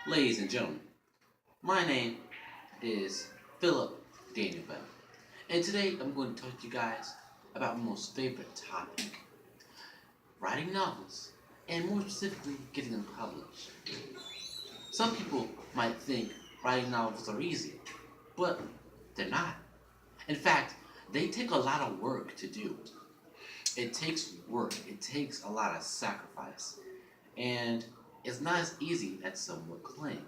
Ladies and gentlemen, my name is Philip Daniel Bell, and today I'm going to talk to you guys about my most favorite topic, writing novels, and more specifically, getting them published. Some people might think writing novels are easy, but they're not. In fact, they take a lot of work to do. It takes work, it takes a lot of sacrifice, and it's not as easy as some would claim.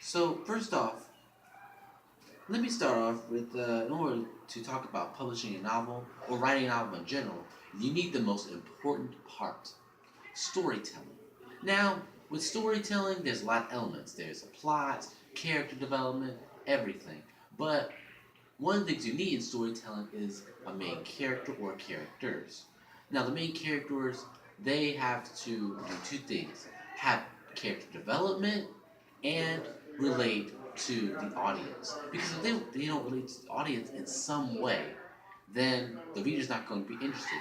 So, first off, let me start off with in order to talk about publishing a novel or writing a novel in general, you need the most important part, storytelling. Now, with storytelling, there's a lot of elements. There's a plot, character development, everything. But one of the things you need in storytelling is a main character or characters. Now, the main characters, they have to do two things: have character development and relate to the audience. Because if they don't relate to the audience in some way, then the reader's not going to be interested.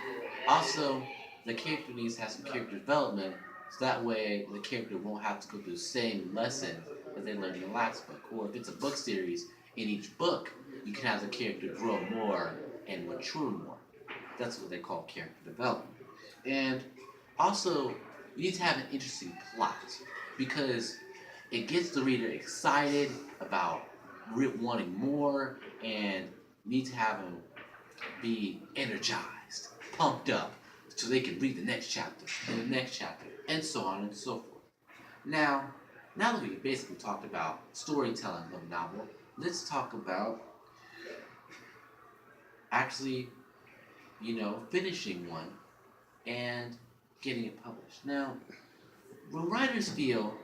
Also, the character needs to have some character development, so that way the character won't have to go through the same lesson that they learned in the last book. Or if it's a book series, in each book, you can have the character grow more and mature more. That's what they call character development. And also, you need to have an interesting plot because it gets the reader excited about wanting more, and you need to have them be energized, pumped up, so they can read the next chapter and the next chapter, and so on and so forth. Now that we basically talked about storytelling of a novel, let's talk about actually, finishing one and getting it published. Now, when writers feel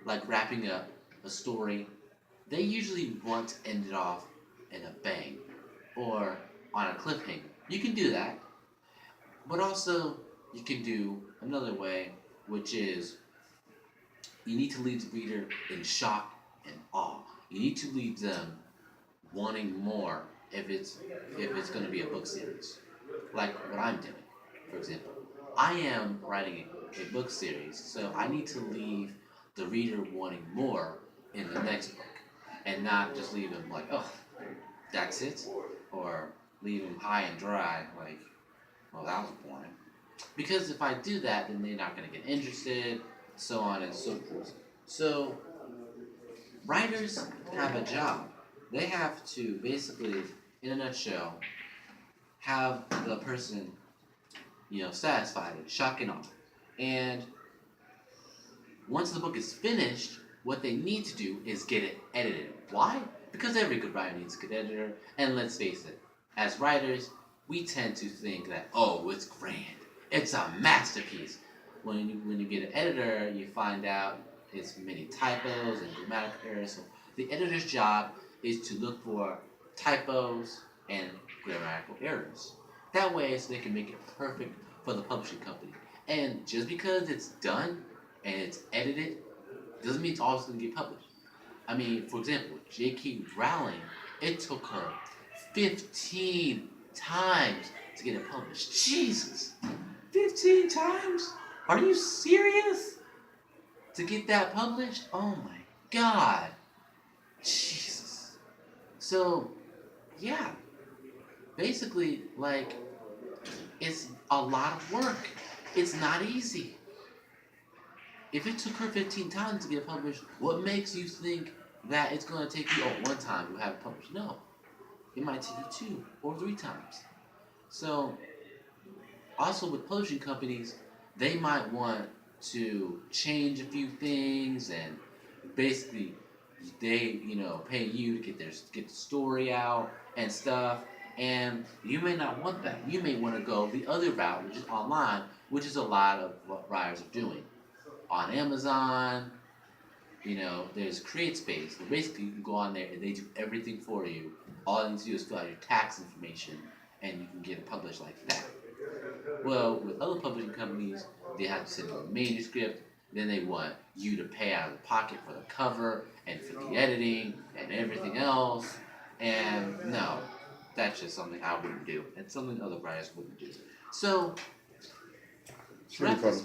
like wrapping up a story, they usually want to end it off in a bang or on a cliffhanger. You can do that, but also you can do another way, which is you need to leave the reader in shock and awe. You need to leave them wanting more if it's going to be a book series, like what I'm doing, for example. I am writing a book series, so I need to leave the reader wanting more in the next book, and not just leave them like, oh, that's it, or leave them high and dry, like, well, that was boring. Because if I do that, then they're not going to get interested, so on and so forth. So, writers have a job. They have to basically, in a nutshell, have the person, satisfied and shock and awe. And once the book is finished, what they need to do is get it edited. Why? Because every good writer needs a good editor. And let's face it, as writers, we tend to think that, oh, it's grand. It's a masterpiece. When you get an editor, you find out it's many typos and grammatical errors. So the editor's job is to look for typos and grammatical errors. That way, so they can make it perfect for the publishing company. And just because it's done and it's edited, doesn't mean it's always going to get published. I mean, for example, J.K. Rowling, it took her 15 times to get it published. Jesus! 15 times? Are you serious? To get that published? Oh my God. Jesus. So, yeah. Basically, it's a lot of work. It's not easy. If it took her 15 times to get published, what makes you think that it's going to take you, one time to have it published? No. It might take you 2 or 3 times. So, also with publishing companies, they might want to change a few things, and basically they, pay you to get the story out and stuff. And you may not want that. You may want to go the other route, which is online, which is a lot of what writers are doing. On Amazon, there's CreateSpace. So basically, you can go on there and they do everything for you. All you need to do is fill out your tax information, and you can get it published like that. Well, with other publishing companies, they have to send you a manuscript. Then they want you to pay out of the pocket for the cover and for the editing and everything else. And no, that's just something I wouldn't do. It's something other writers wouldn't do. So, It's pretty fun.